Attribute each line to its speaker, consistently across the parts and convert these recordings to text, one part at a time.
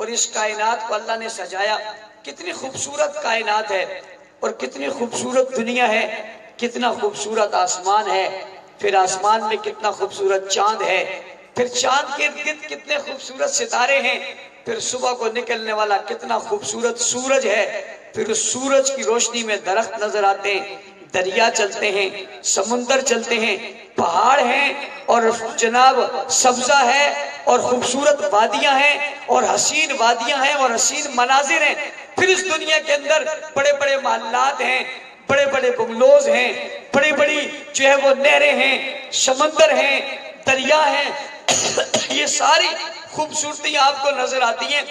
Speaker 1: اور اس کائنات کو اللہ نے سجایا. کتنی خوبصورت کائنات ہے اور کتنی خوبصورت دنیا ہے، کتنا خوبصورت آسمان ہے، پھر آسمان میں کتنا خوبصورت چاند ہے، پھر چاند کے ارد گرد کتنے خوبصورت ستارے ہیں، پھر صبح کو نکلنے والا کتنا خوبصورت سورج ہے، پھر اس سورج کی روشنی میں درخت نظر آتے ہیں، دریا چلتے ہیں، سمندر چلتے ہیں، پہاڑ ہیں اور جناب سبزہ ہے اور خوبصورت وادیاں ہیں اور حسین وادیاں ہیں اور حسین مناظر ہیں. پھر اس دنیا کے اندر بڑے بڑے محلات ہیں، بڑے بڑے بنگلوز ہیں، بڑی بڑی جو ہے وہ نہریں ہیں، سمندر ہیں، دریا ہیں. یہ ساری خوبصورتیاں آپ کو نظر آتی ہیں.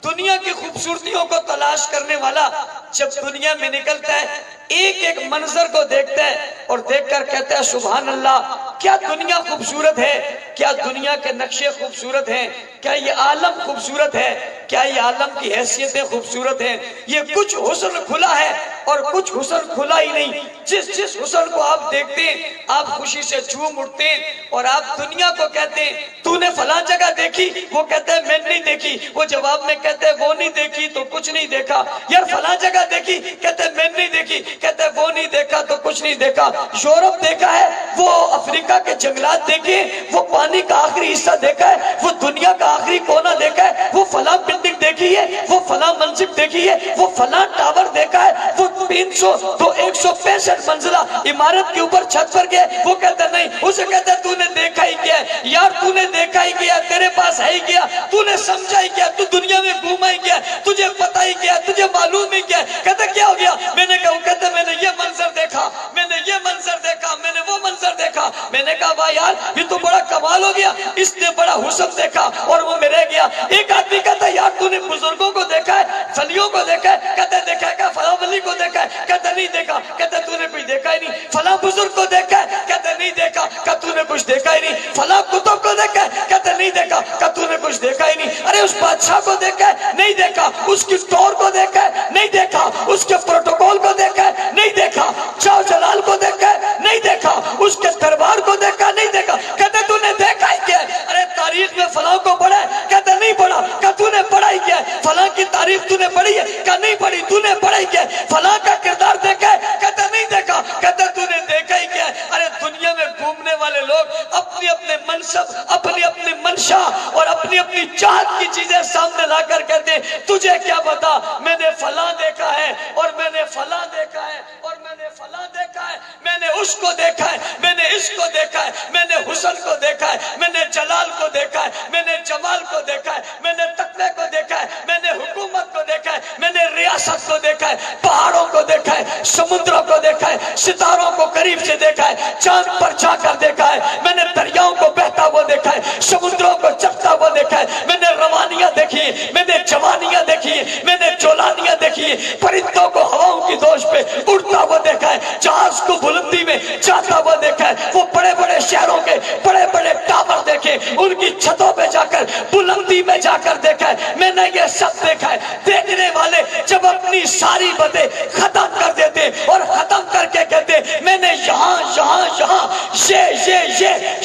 Speaker 1: دنیا کی خوبصورتیوں کو تلاش کرنے والا جب دنیا میں نکلتا ہے ایک ایک منظر کو دیکھتا ہے اور دیکھ کر کہتا ہے سبحان اللہ، کیا دنیا خوبصورت ہے، کیا دنیا کے نقشے خوبصورت ہیں، کیا یہ عالم خوبصورت ہے، کیا یہ عالم کی حیثیتیں خوبصورت ہیں. یہ کچھ حسن کھلا ہے اور کچھ حسن کھلا ہی نہیں. جس حسن کو آپ دیکھتے ہیں آپ خوشی سے جھوم اٹھتے ہیں اور آپ دنیا کو کہتے ہیں تو نے فلاں جگہ دیکھی، وہ کہتا ہے میں نہیں دیکھی، وہ جواب میں کہتے ہیں وہ نہیں دیکھی تو کچھ نہیں دیکھا. یار فلاں جگہ دیکھی، کہتے ہیں میں نہیں دیکھی، کہتے ہیں وہ نہیں دیکھا تو کچھ نہیں دیکھا. یورپ دیکھا ہے، وہ افریقہ کے جنگلات دیکھے، وہ پانی کا آخری حصہ دیکھا ہے، وہ دنیا کا آخری کونا دیکھا ہے، وہ فلاں بلڈنگ دیکھی ہے، وہ فلاں منصب دیکھی ہے، وہ فلاں ٹاور دیکھا ہے، وہ 300 تو 165 منزلہ عمارت کے اوپر چھت پر گئے. وہ کہتا نہیں، اسے کہتا ہے تو نے دیکھا ہی کیا ہے. یار تو نے دیکھا ہی کیا، تیرے پاس ہے ہی کیا، تو نے سمجھا ہی کیا، تو دنیا میں گھوما ہی کیا، تجھے پتہ ہی کیا، تجھے معلوم ہی کیا. کہتا کیا ہو گیا؟ میں نے کہا، وہ کہتا میں نے یہ منظر دیکھا، میں نے یہ منظر دیکھا، میں نے وہ منظر دیکھا. میں نے کہا واہ یار یہ تو بڑا کمال ہو گیا، اس نے بڑا حسن دیکھا اور وہ میں رہ گیا. ایک آدمی کہتا یار تو نے بزرگوں کو دیکھا ہے، ولیوں کو دیکھا ہے، کہتا دیکھا ہے، فلاں ولی کو دیکھا ہے، کہتا نہیں دیکھا. کہتا تو نے کچھ دیکھا ہی نہیں. فلاں بزرگ کو دیکھا ہے، کہتا نہیں دیکھا. کہ تو نے کچھ دیکھا ہی نہیں. فلاں کتب کو دیکھا ہے، کہتا نہیں دیکھا. کہ تو نے کچھ دیکھا ہی نہیں. ارے اس بادشاہ کو دیکھا ہے، نہیں دیکھا. اس کی ٹور کو دیکھا ہے، نہیں دیکھا. اس کے پروٹوکول کو دیکھا ہے، نہیں دیکھا. شاہ جلال کو دیکھا ہے، نہیں دیکھا. اس کے دربار کو دیکھا، نہیں دیکھا. کہتے تو نے دیکھا ہی کیا ہے؟ ارے تاریخ میں فلاں کو پڑھا ہے، کہتے نہیں پڑھا. کہ تو نے پڑھا ہی کیا ہے؟ فلاں کی تاریخ تو نے پڑھی ہے، کہ نہیں پڑھی. تو نے پڑھا ہی کیا ہے؟ فلاں کا کردار دیکھا ہے، کہتے نہیں دیکھا. کہتے تو نے دیکھا ہی کیا ہے؟ ارے دنیا میں گھومنے والے لوگ اپنی اپنے منصب، اپنی اپنی منشا اور اپنی اپنی چاہت کی چیزیں سامنے لا کر کہتے ہیں تجھے کیا پتا، میں نے فلاں دیکھا ہے اور میں نے فلاں دیکھا ہے اور میں نے فلاں دیکھا ہے، میں نے اس کو دیکھا ہے، میں نے اس کو دیکھا ہے، میں نے حسن کو دیکھا ہے، میں نے جلال کو دیکھا ہے، میں نے جمال کو دیکھا ہے، میں نے تقوی کو دیکھا ہے، میں نے حکومت کو دیکھا ہے، میں نے ریاست کو دیکھا ہے، پہاڑوں کو دیکھا ہے، سمندروں کو دیکھا ہے، ستاروں کو قریب سے دیکھا ہے، چاند پر جا کر دیکھا ہے، میں نے دریاؤں کو بہتا ہوا دیکھا ہے، سمندروں کو چلتا ہوا دیکھا ہے، میں نے روانیاں دیکھی، میں نے جوانیاں دیکھی، میں نے جولانیاں دیکھی، پرندوں کو ہواؤں کی دوش پہ اڑتا ہوا دیکھا ہے، جہاز کو بلندی میں جاتا ہوا دیکھا ہے، وہ بڑے بڑے شہروں کے بڑے بڑے ٹاور دیکھے، ان کی چھتوں پہ جا کر بلندی میں جا کر دیکھا ہے. میں نے یہ سب دیکھا ہے. دیکھنے والے جب اپنی ساری باتیں ختم کر دیتے اور ختم کر کے کہتے میں نے یہاں یہاں یہاں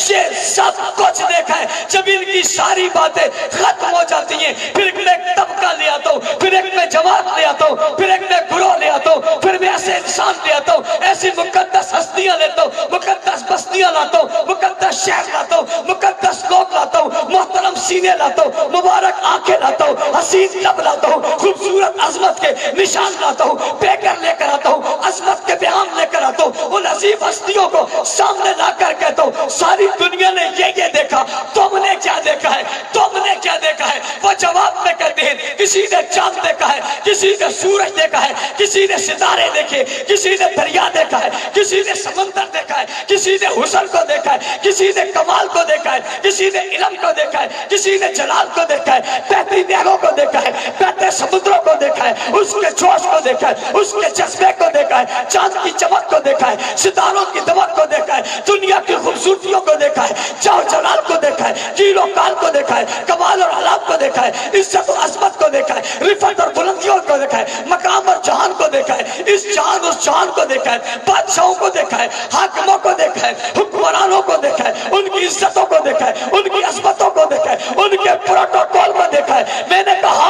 Speaker 1: یہ سب کچھ دیکھا ہے. جب ان کی ساری باتیں ختم ہو جاتی ہیں پھر میں ایک طبقہ لے آتا ہوں، پھر ایک میں جماعت لے آتا ہوں، پھر ایک میں گروہ لے آتا ہوں، پھر میں ایسے انسان لے آتا ہوں، ایسی مقدس ہستیاں لیتا ہوں، مقدس بستیاں لاتا ہوں، مقدس شہر لاتا ہوں، مقدس لوگ لاتا ہوں، محترم سینے لاتا ہوں، مبارک آنکھیں لاتا ہوں، حسین لب لاتا ہوں، خوبصورت عظمت کے نشان لاتا ہوں، پیکر لے کر آتا ہوں، عظمت کے پیغام لے کر آتا ہوں، ان عظیم ہستیوں کو سامنے لا کر کہتا ہوں ساری دنیا نے یہ دیکھا، تم نے کیا دیکھا ہے؟ تم نے کیا دیکھا ہے؟ وہ جواب میں کہتے ہیں کسی نے چاند دیکھا ہے، کسی نے سورج دیکھا ہے، کسی نے ستارے دیکھے، کسی نے دریا دیکھا ہے، کسی نے سمندر دیکھا ہے، کسی نے حسن کو دیکھا ہے، کسی نے کمال کو دیکھا ہے، کسی نے علم کو دیکھا ہے، کسی نے جلال کو دیکھا ہے، بہتی نہروں کو دیکھا ہے، بہتے سمندروں کو دیکھا ہے، اس کے جوش کو دیکھا ہے، اس کے جذبے کو دیکھا ہے، چاند کی چمک کو دیکھا ہے، ستاروں کی دمک کو دیکھا ہے، دنیا کی خوبصورتیوں کو دیکھا ہے، جاؤ جلال کو دیکھا ہے، کیل و کال کو دیکھا ہے، کمال اور حالات کو دیکھا ہے، عزت و عظمت کو دیکھا ہے، رفعت اور بلندیوں کو دیکھا ہے، مقام اور جہان کو دیکھا ہے، اس جہان اس جہان کو دیکھا ہے، بادشاہوں کو دیکھا ہے، حاکموں کو دیکھا ہے، حکمرانوں کو دیکھا ہے، ان کی عزتوں کو دیکھا ہے، ان کی عظمتوں کو دیکھا ہے، ان کے پروٹوکول کو دیکھا ہے. میں نے کہا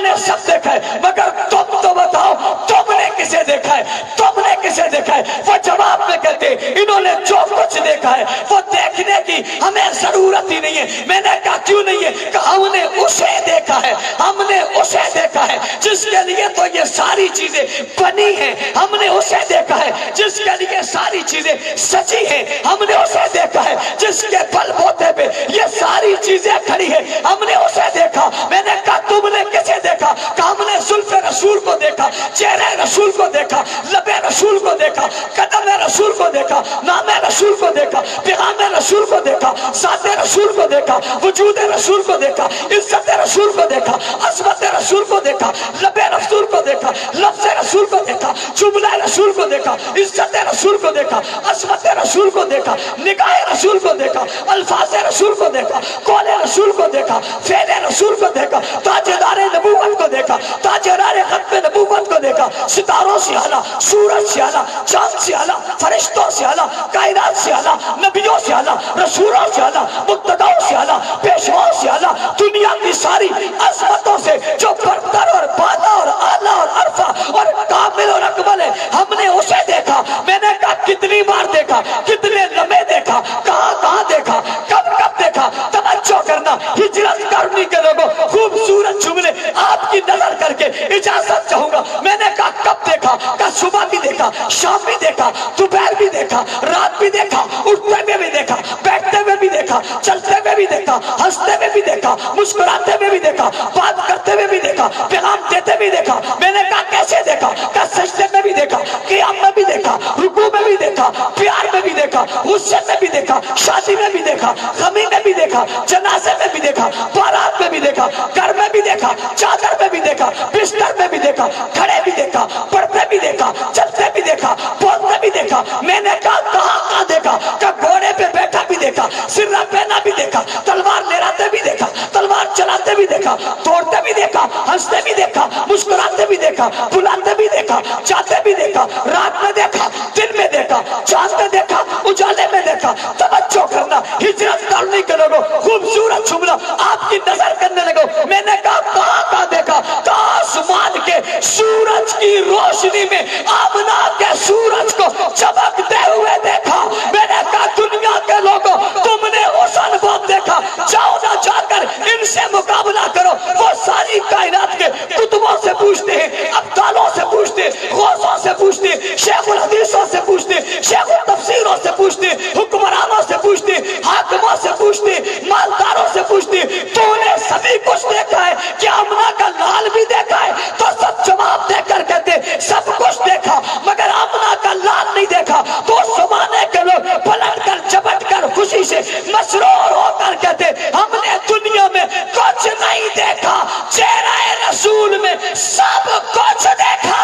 Speaker 1: نے سب دیکھا ہے مگر تم تو بتاؤ تم نے کسے دیکھا ہے؟ تم نے کسے دیکھا ہے؟ وہ جواب میں کہتے انہوں نے جو کچھ دیکھا ہے وہ دیکھنے کی ہمیں ضرورت ہی نہیں ہے۔ میں نے کہا کیوں نہیں ہے؟ کہ ہم نے اسے دیکھا ہے، ہم نے اسے دیکھا ہے جس کے لیے تو یہ ساری چیزیں بنی ہیں، ہم نے اسے دیکھا ہے جس کے لیے ساری چیزیں سچی ہیں، ہم نے اسے دیکھا ہے جس کے بل بوتے پہ یہ ساری چیزیں کھڑی ہیں، ہم نے اسے دیکھا۔ میں نے کہا تم نے کسے دیکھا؟ کہ ہم نے زلف رسول کو دیکھا، چہرے رسول کو دیکھا، لب رسول کو دیکھا، قدم رسول کو دیکھا، نام رسول کو دیکھا، پیغام رسول کو دیکھا، ذات رسول کو دیکھا، وجود رسول کو دیکھا، عزت رسول کو دیکھا، عظمت رسول کو دیکھا، لب رسول کو دیکھا، لفظ رسول کو دیکھا، جملہ رسول کو دیکھا، عزت رسول کو دیکھا، عظمت رسول کو دیکھا، نگاہ رسول کو دیکھا، الفاظ رسول کو دیکھا، قول رسول کو دیکھا، فعل رسول کو دیکھا، تاجدار نبوت کو دیکھا، تاجدار ختم نبوت کو دیکھا، ستاروں سے اعلیٰ، سورج سے اعلیٰ، چاند سے اعلیٰ، فرشتوں سے اعلیٰ، کائنات سے اعلیٰ، نبیوں سے اعلیٰ، رسولوں سے اعلیٰ، مقتداؤں سے اعلیٰ، پیشواؤں سے اعلیٰ، دنیا کی ساری عظمتوں سے جو برتر اور بالا اور اعلیٰ اور عرفہ اور کامل اور اکمل ہے، ہم نے اسے دیکھا۔ میں نے کہا کتنی بار دیکھا، کتنے لمحے دیکھا، کہاں کہاں دیکھا، کب کب دیکھا؟ توجہ کرنا ہجرت کرنی کے لوگوں، خوبصورت جملے آپ کی نظر کر کے اجازت چاہوں گا۔ میں نے کہا کب دیکھا؟ کہ صبح بھی دیکھا، شام بھی دیکھا، دوپہر بھی دیکھا، رات بھی دیکھا، اٹھتے ہوئے بھی دیکھا، بیٹھتے ہوئے بھی دیکھا، چلتے ہوئے بھی دیکھا، ہنستے ہوئے بھی دیکھا، مسکراتے ہوئے بھی دیکھا، بات کرتے ہوئے بھی دیکھا، پیغام دیتے بھی دیکھا۔ میں نے کہا کیسے دیکھا؟ کہ سجدے میں بھی دیکھا، قیام میں بھی دیکھا، رکوع میں بھی دیکھا، پیار میں بھی دیکھا، غصے میں بھی دیکھا، شادی میں بھی دیکھا، غمی میں بھی دیکھا، جنازے میں بھی دیکھا، بارات میں بھی دیکھا، گھر میں بھی دیکھا، چادر میں بھی دیکھا، بستر میں بھی دیکھا، کھڑے بھی دیکھا، پڑھتے بھی دیکھا، چلتے بھی دیکھا، بولتے بھی دیکھا۔ میں نے کہا کہاں کہاں دیکھا؟ کہ گھوڑے پہ بیٹھا بھی دیکھا، سرہ پہنا بھی دیکھا، تلوار لہراتے بھی دیکھا، تلوار چلاتے بھی دیکھا، دوڑتے بھی دیکھا، ہنستے بھی دیکھا، مسکراتے بھی دیکھا، بلاتے بھی دیکھا، جاتے بھی دیکھا، رات میں دیکھا، دن میں دیکھا، چاند میں دیکھا، اجالے میں دیکھا۔ توجہ کرنا ہجرت کرنے کے لوگوں، خوبصورت جملہ آپ کی نظر کرنے لگو۔ میں نے کہا کہاں کہاں دیکھا؟ کہ آسمان کے سورج کی روشنی میں آمنہ کے سورج کو چمکتے ہوئے دیکھا۔ میں نے کہا دنیا کے لوگوں تم نے حسن بہت دیکھا، جاؤ نہ جا کر ان سے مقابلہ کرو۔ وہ ساری کائنات کے کتبوں سے پوچھتے ہیں، ابدالوں سے پوچھتے ہیں، غوثوں سے پوچھتے ہیں، شیخ الحدیثوں سے پوچھتے ہیں، شیخ التفسیروں سے پوچھتے ہیں، حکمرانوں سے پوچھتے ہیں، حاکموں سے پوچھتے ہیں، مالداروں سے پوچھتے ہیں، تو نے سبھی کچھ دیکھا ہے؟ کیا آمنہ کا لال بھی دیکھا ہے؟ تو سب جواب دے کر کہتے سب کچھ دیکھا مگر آمنہ کا لال نہیں دیکھا۔ تو اس زمانے کے لوگ پلٹ کر جھپٹ کر خوشی سے مسرور ہو کر کہتے ہم نے دنیا میں کچھ نہیں دیکھا، چہرہ رسول میں سب کچھ دیکھا۔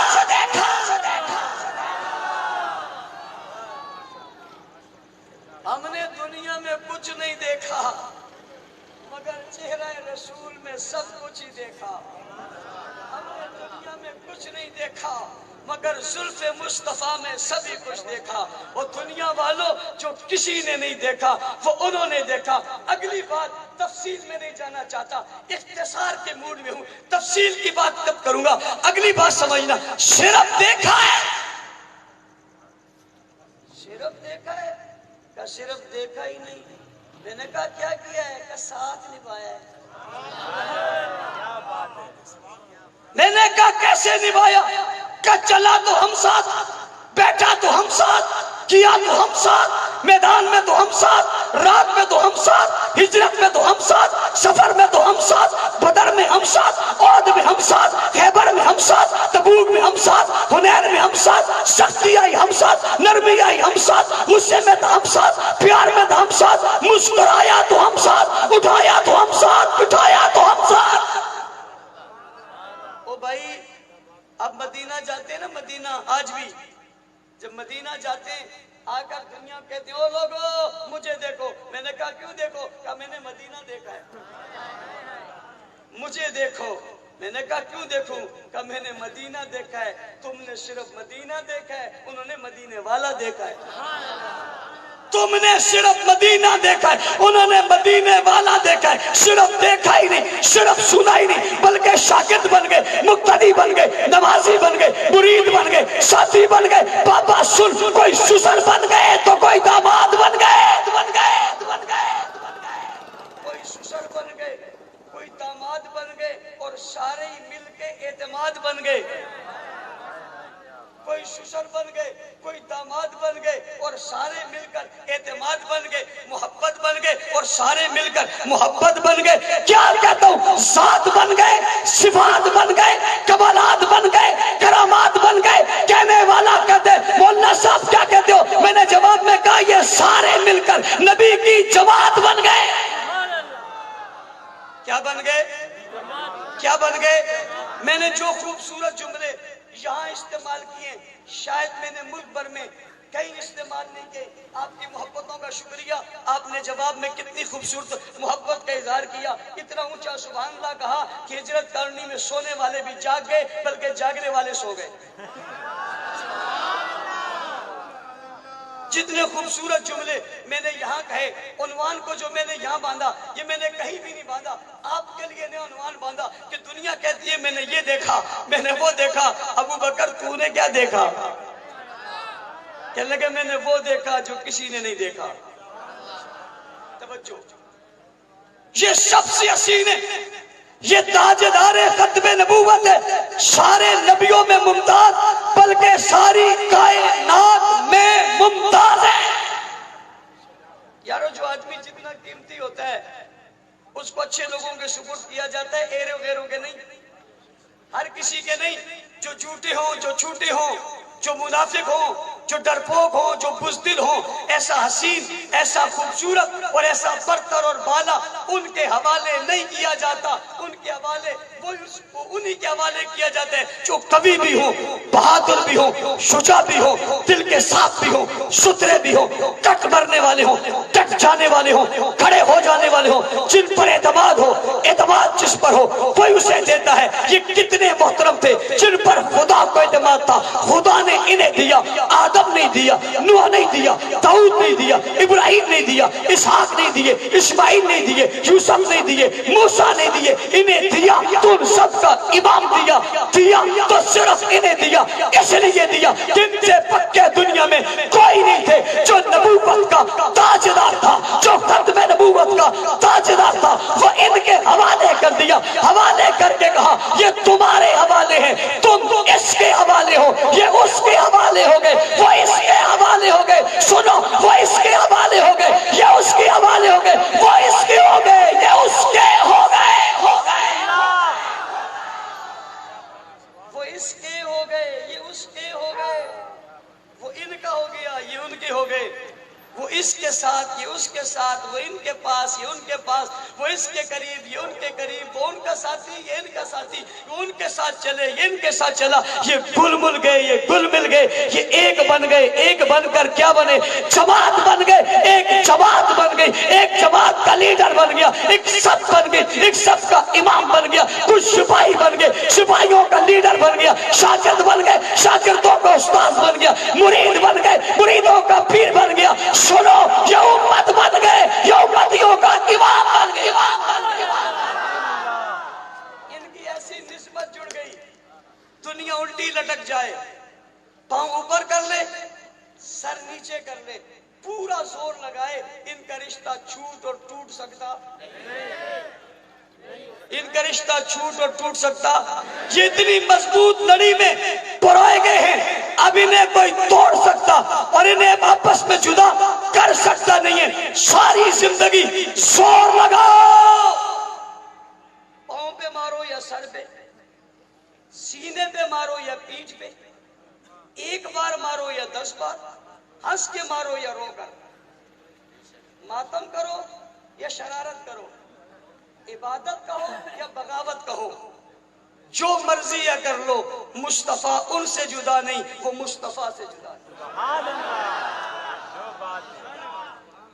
Speaker 1: ہم نے دنیا میں کچھ نہیں دیکھا مگر چہرہ رسول میں سب کچھ ہی دیکھا۔ ہم نے دنیا میں کچھ نہیں دیکھا مگر زلف مصطفیٰ میں سبھی کچھ دیکھا۔ وہ دنیا والوں جو کسی نے نہیں دیکھا وہ انہوں نے دیکھا۔ اگلی بات تفصیل میں نہیں جانا چاہتا، اختصار کے موڈ میں ہوں، تفصیل کی بات تب کروں گا۔ اگلی بات سمجھنا، صرف دیکھا ہے، صرف دیکھا ہے کہ صرف دیکھا ہی نہیں؟ میں نے کہا کیا کیا ہے؟ کہ ساتھ نبھایا ہے۔ میں نے کہا کیسے نبھایا؟ کہ چلا تو ہم ساتھ، بیٹھا تو ہم ساتھ، کیا تو ہم ساتھ، میدان میں تو ہم ساتھ، رات میں تو ہم ساتھ، ہجرت میں تو ہم ساتھ، سفر میں تو ہم ساتھ، بدر میں ہم ساتھ، احد میں ہم ساتھ، خیبر میں ہم ساتھ، تبوک میں ہم ساتھ، حنین میں ہم ساتھ، سختی آئی ہم ساتھ، نرمی آئی ہم ساتھ، غصے میں تو ہم ساتھ، پیار میں تو ہم ساتھ، مسکرایا تو ہم ساتھ، اٹھایا تو ہم ساتھ، بٹھایا تو ہم ساتھ۔ او بھائی اب مدینہ جاتے ہیں نا، مدینہ آج بھی جب مدینہ جاتے ہیں آ کر دنیا کہتے ہیں او لوگو مجھے دیکھو۔ میں نے کہا کیوں دیکھو؟ کہا میں نے مدینہ دیکھا ہے۔ مجھے دیکھو۔ میں نے کہا کیوں دیکھوں؟ کہا میں نے مدینہ دیکھا ہے۔ تم نے صرف مدینہ دیکھا ہے، انہوں نے مدینے والا دیکھا ہے۔ تم نے صرف مدینہ دیکھا ہے، انہوں نے مدینے والا دیکھا ہے، صرف دیکھا ہی نہیں، صرف سنا ہی نہیں، بلکہ شاگرد بن گئے، مقتدی بن گئے، نمازی بن گئے، مرید بن گئے، ساتھی بن گئے۔ بابا سن، کوئی سسر بن گئے تو کوئی داماد بن گئے، کوئی سسر بن گئے، کوئی داماد بن گئے، اور سارے ہی مل کے اعتماد بن گئے۔ کوئی سسر بن گئے، کوئی داماد بن گئے، اور سارے مل کر اعتماد بن گئے، محبت بن گئے، اور سارے مل کر محبت بن گئے۔ کیا کہتا ہوں، ذات بن گئے، صفات بن گئے، کمالات بن گئے، کرامات بن گئے۔ کہنے والا کہتے مولانا صاحب کیا کہتے ہو؟ میں نے جواب میں کہا یہ سارے مل کر نبی کی جماعت بن گئے۔ کیا بن گئے؟ کیا بن گئے؟ میں نے جو خوبصورت جملے یہاں استعمال کیے، شاید میں نے ملک بھر میں کہیں استعمال نہیں کیے۔ آپ کی محبتوں کا شکریہ، آپ نے جواب میں کتنی خوبصورت محبت کا اظہار کیا، اتنا اونچا سبحان اللہ کہا کہ ہجرت کالونی میں سونے والے بھی جاگ گئے، بلکہ جاگنے والے سو گئے۔ جتنے خوبصورت جملے میں نے یہاں کہے، عنوان کو جو میں نے یہاں باندھا، یہ میں نے کہیں بھی نہیں باندھا، آپ کے لیے نے عنوان باندھا کہ دنیا کہتی ہے میں نے یہ دیکھا، میں نے وہ دیکھا۔ ابو بکر تو نے کیا دیکھا؟ کہنے لگے میں نے وہ دیکھا جو کسی نے نہیں دیکھا۔ توجہ، یہ سب سے حسین ہے، یہ تاجدار ختم نبوت ہے، سارے نبیوں میں ممتاز، بلکہ ساری کائنات میں ممتاز ہے۔ یارو جو آدمی جتنا قیمتی ہوتا ہے اس کو اچھے لوگوں کے سپرد کیا جاتا ہے، ایرے غیروں کے نہیں، ہر کسی کے نہیں، جو جھوٹے ہوں، جو چھوٹے ہوں، جو منافق ہوں، جو ڈرپوک ہوں، جو بزدل ہوں، ایسا حسین، ایسا خوبصورت اور ایسا برتر اور بالا ان کے حوالے نہیں کیا جاتا۔ ان کے حوالے انہی کے حوالے کیا جاتا ہے جو قوی بھی ہوں، بہادر بھی ہوں، شجاع بھی ہوں، دل کے صاف بھی ہوں، ستھرے بھی ہوں، ٹٹ مرنے والے ہوں، ٹٹ جانے والے ہوں، کھڑے ہو جانے والے ہوں، جن پر اعتماد ہو، اعتماد جس پر ہو کوئی اسے دیتا ہے۔ یہ کتنے محترم تھے جن پر خدا کو اعتماد تھا، خدا نے انہیں دیا۔ آدم نہیں دیا، نوح نہیں دیا، داؤد نہیں دیا، ابراہیم نہیں دیا، اسحاق نہیں دیے، اسماعیل نہیں دیے، یوسف نہیں دیے، موسیٰ نہیں دیے، انہیں دیا تو ان سب کا امام دیا تو صرف انہیں دیا۔ اس لیے دیا جن سے پکے دنیا میں کوئی نہیں تھے، جو نبوت کا تاجدار تھا، جو ختم نبوت کا تاجدار تھا، وہ ان کے حوالے کر دیا۔ حوالے کر کے کہا یہ تمہارے حوالے ہیں، تم اس کے حوالے ہو، یہ اس کے حوالے ہو گئے، وہ اس کے حوالے ہو گئے۔ سنو، وہ اس کے حوالے ہو گئے، یہ اس کے حوالے ہو گئے، وہ اس کے ہو گئے، یہ اس کے ہو گئے، وہ اس کے ہو گئے، یہ اس کے ہو گئے، وہ ان کا ہو گیا، یہ ان کے ہو گئے، وہ اس کے ساتھ، یہ اس کے ساتھ، وہ ان کے پاس، یہ ان کے پاس، وہ اس کے قریب، یہ ان کے قریب، وہ ان کا ساتھی، یہ ان کا ساتھی، وہ ان کے ساتھ چلے، یہ ان کے ساتھ چلا۔ یہ گل مل گئے، یہ گل مل گئے، یہ ایک بن گئے۔ ایک بن کر کیا بنے؟ جماعت بن گئے، ایک جماعت بن گئی، ایک جماعت کا لیڈر بن گیا، ایک صف بن گئی، ایک صف کا امام بن گیا، کچھ سپاہی بن گئے، سپاہیوں کا لیڈر بن گیا، شاگرد بن گئے، شاگردوں کا استاد بن گیا، مرید بن گئے، مریدوں کا پیر بن گیا۔ سنو، یہ امت بن گئے، یہ امتیوں کا امام بن گیا۔ ان کی ایسی نسبت جڑ گئی، دنیا الٹی لٹک جائے، پاؤں اوپر کر لے، سر نیچے کر لے، پورا زور لگائے، ان کا رشتہ چھوٹ اور ٹوٹ سکتا؟ ان کا رشتہ چھوٹ اور ٹوٹ سکتا؟ یہ اتنی مضبوط لڑی میں پروئے گئے ہیں، اب انہیں کوئی توڑ سکتا اور انہیں آپس میں جدا کر سکتا نہیں ہے۔ ساری زندگی زور لگاؤ، پاؤں پہ مارو یا سر پہ، سینے پہ مارو یا پیٹھ پہ، ایک بار مارو یا 10 بار، ہنس کے مارو یا رو کر، ماتم کرو یا شرارت کرو، عبادت کہو یا بغاوت کہو، جو مرضی یا کر لو، مصطفیٰ ان سے جدا نہیں، وہ مصطفیٰ سے جدا نہیں۔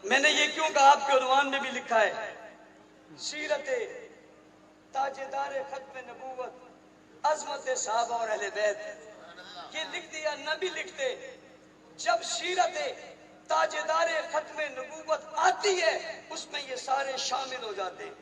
Speaker 1: میں نے یہ کیوں کہا، آپ کے عنوان میں بھی لکھا ہے، سیرت تاجدار ختم نبوت، عظمت صحابہ اور اہل بیت۔ یہ لکھ دیا، نبی لکھتے، جب سیرت تاجدار ختم نبوت آتی ہے اس میں یہ سارے شامل ہو جاتے ہیں.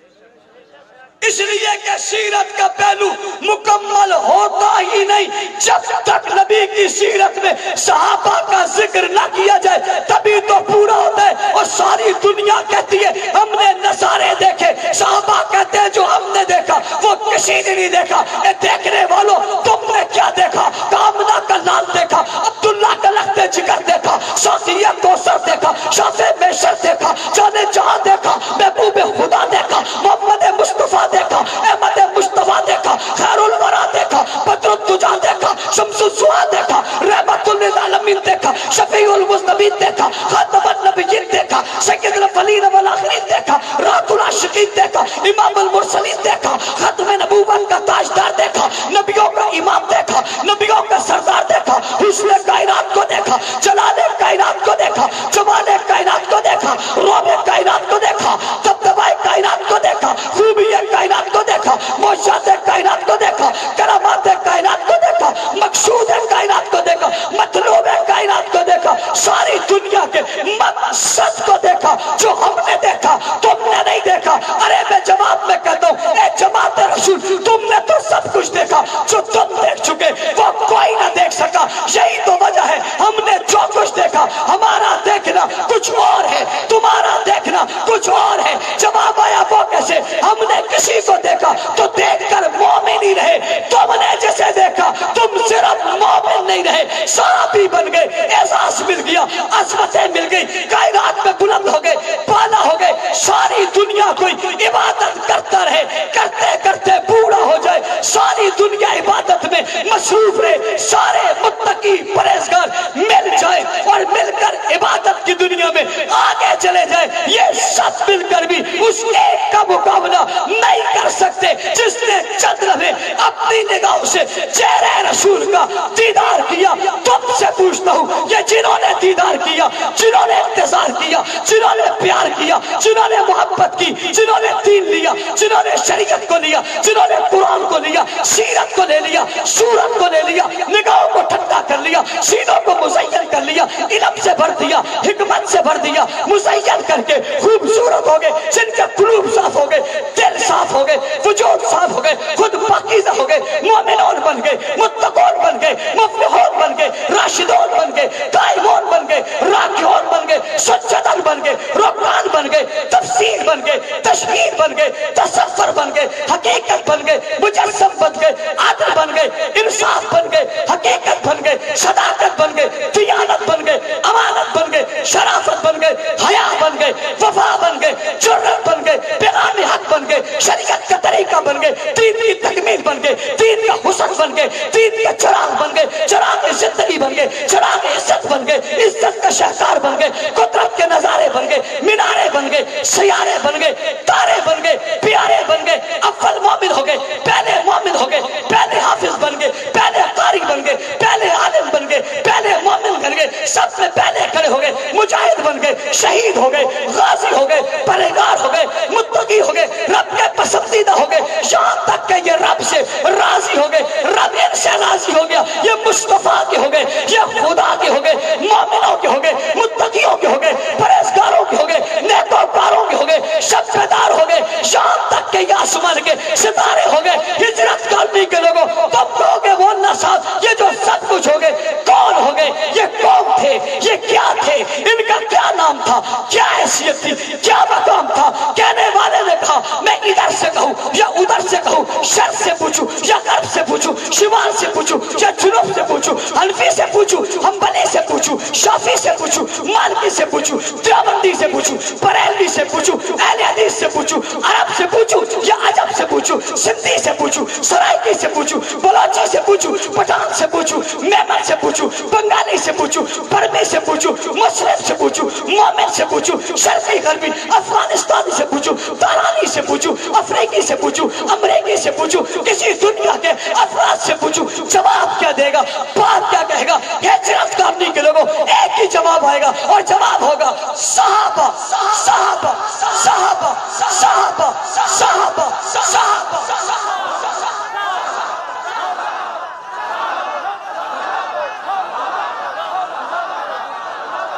Speaker 1: اس لیے کہ سیرت کا پہلو مکمل ہوتا ہی نہیں جب تک نبی کی سیرت میں صحابہ کا ذکر نہ کیا جائے, تبھی تو پورا ہوتا ہے. اور ساری دنیا کہتی ہے ہم نے نظارے دیکھے, صحابہ کہتے ہیں جو ہم نے دیکھا وہ کسی نے نہیں دیکھا. اے دیکھنے والوں تم نے کیا دیکھا؟ کامنہ کا لال دیکھا, عبداللہ کا لخت جگر دیکھا, شافیہ کوثر دیکھا, شافع میشر دیکھا, جانے جہاں دیکھا, محبوب خدا دیکھا, محمد مصطفیٰ دیکھا, احمد مصطفیٰ دیکھا, خیر الورا دیکھا, بدر الدجا دیکھا, شمس الضحیٰ دیکھا, رحمت للعالمین دیکھا, شفیع المذنبین دیکھا, خاتم النبیین دیکھا, سید الاولین والآخرین دیکھا, رات العاشقین دیکھا, امام المرسلین دیکھا, ختم نبوت کا تاجدار دیکھا, نبیوں کا امام دیکھا, نبیوں کا سردار دیکھا, حسن کائنات کو دیکھا, جلال کائنات کو دیکھا, جمال کائنات کو دیکھا, روب کائنات کو دیکھا, دبدبہ کائنات کو دیکھا, خوبی کائنات کو دیکھا, معجزات کائنات کو دیکھا, کرامات کائنات کو دیکھا, مقصود کائنات کو دیکھا, مطلوب کائنات کو دیکھا, ساری دنیا کے مقصد کو دیکھا جو ہم نے دیکھا تم نے نہیں دیکھا. ارے میں جواب میں کہتا ہوں اے جماعت رسول, تم نے تو سب کچھ دیکھا, جو تم دیکھ چکے وہ کوئی نہ دیکھ سکا. یہی تو وجہ ہے ہم نے جو کچھ دیکھا ہمارا دیکھنا کچھ اور ہے, تمہارا دیکھنا کچھ اور ہے. جواب آیا وہ کیسے؟ ہم نے کسی کو دیکھا تو دیکھ کر مومن ہی رہے, تم نے جسے دیکھا تم صرف مومن نہیں رہے, صحابی بن گئے, احساس مل گیا, عظمتیں مل گئی, کائنات میں بلند ہو گئے, بالا ہو گئے. ساری دنیا کوئی عبادت کرتا رہے, کرتے کرتے بوڑھا ہو جائے, ساری دنیا عبادت میں مصروف رہے, سارے متقی پرہیزگار مل جائے اور مل کر عبادت کی دنیا میں آگے چلے جائے, یہ سب مل کر بھی اس ایک کا مقابلہ نہیں کر سکتے جس نے چند لمحے اپنی نگاہوں سے چہرہ رسول کا دیدار کیا. تم سے پوچھتا ہوں یہ جنہوں نے دیدار کیا, جنہوں نے انتظار کیا, جنہوں نے پیار کیا, جنہوں نے محبت کی, جنہوں نے دین لیا, جنہوں نے شریعت کو لیا, جنہوں نے قرآن کو لیا, سیرت کو لے لیا, سورت کو لے لیا, نگاہوں کو ٹھنڈا کر لیا, سینوں کو مزین کر لیا, علم سے بھر دیا, حکمت سے بھر دیا, مزین کر کے خوبصورت ہو گئے, جن کے قلوب صاف ہو گئے, دل صاف ہو گئے, وجود صاف ہو گئے, خود پاکیزہ ہو گئے, مومنون بن گئے, متقون بن گئے, مفلحون بن گئے, راشدون بن گئے, قائمون بن گئے, راکعون بن گئے, سجدن بن گئے, رکعان بن گئے, تفسیر بن گئے, تشبیہ بن گئے, تصور بن گئے, حقیقت بن گئے, مجسم بن گئے, عدل بن گئے, انصاف بن گئے, حقیقت بن گئے, صداقت بن گئے, دیانت بن گئے, امانت بن گئے, شرافت بن گئے, حیا بن گئے, وفا بن گئے, جرت بن گئے, پیغام حق بن گئے, شریعت کا طریقہ بن گئے, دین کی تکمیل بن گئے, دین کا حسن بن گئے, دین کا چراغ بن گئے, چراغ زندگی بن گئے, چراغ عزت بن گئے, عزت کا شہکار بن گئے, قدرت کے نظارے بن گئے, مینارے بن گئے, سیارے بن گئے, تارے بن گئے, پیارے بن گئے, اول مومن ہو گئے, پہلے مومن ہو گئے, پہلے حافظ بن گئے, پہلے قاری بن گئے, پہلے عالم بن گئے, پہلے مومن بن گئے, سب سے پہلے کھڑے ہو گئے, مجاہد بن گئے, شہید ہو گئے, غازی ہو گئے, پرہیزگار ہو گئے, متقی ہو گئے, رب کے پسندیدہ ہو گئے, یہاں تک کہ یہ رب سے راضی ہو گئے, رب ان سے راضی ہو گیا, یہ مصطفیٰ کے ہو گئے, یہ خدا کے ہو گئے, مومنوں کے ہو گئے, متقیوں کے ہو گئے, پرہیزگاروں کے ہو گئے, نیکوکاروں کے ہو گئے, شکردار ہو گئے, یہاں تک کہ یہ آسمان کے ستارے ہو گئے, ہجرت کرنے کے لوگوں تم لوگ وہ نصاب یہ جو سب کچھ ہو گئے, کون ہو گئے, یہ کون تھے, یہ کیا تھے, ان کا کیا نام تھا, کیا حیثیت تھی, کیا مقام تھا. کہنے والے نے کہا میں ادھر سے کہوں یا ادھر سے کہوں, شرق سے پوچھوں یا غرب سے پوچھوں, شمال سے پوچھوں یا جنوب سے پوچھوں, حنفی سے پوچھوں, حنبلی سے پوچھوں, شافعی سے پوچھوں, مالکی سے پوچھوں, دیوبندی سے پوچھوں, بریلوی سے پوچھوں, اہل حدیث سے پوچھوں, عرب سے پوچھوں یا عجم سے پوچھوں, سندھی سے پوچھوں, سرائکی سے پوچھوں, بلوچی سے پوچھوں, پٹھان سے پوچھوں, میمن سے پوچھوں, بنگالی سے پوچھوں, برمی سے پوچھوں, مسلم سے پوچھوں, مومن سے پوچھوں, شرقی غربی افغانستانی سے پوچھوں, تارانی سے پوچھوں, افریقی سے پوچھوں, امریکی سے پوچھوں, کسی دنیا کے افراد سے پوچھوں, جواب کیا دے گا, بات کیا کہے گا. ہجرت کرنے کے لوگوں ایک ہی جواب آئے گا اور جواب ہوگا صحابہ صحابہ صحابہ صحابہ صحابہ صحابہ.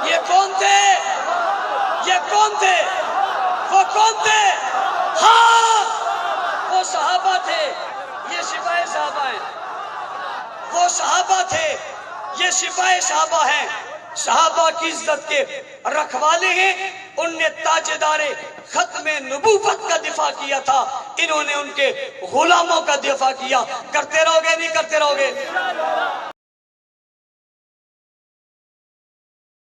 Speaker 1: یہ کون تھے؟ کون تھے؟ وہ کون تھے؟ ہاں وہ صحابہ تھے، یہ سپاہ صحابہ ہیں۔ وہ صحابہ تھے، یہ سپاہ صحابہ ہیں۔ صحابہ کی عزت کے رکھوالے ہیں، ان نے تاجدار ختم نبوت کا دفاع کیا تھا، انہوں نے ان کے غلاموں کا دفاع کیا۔ کرتے رہو گے نہیں کرتے رہو گے؟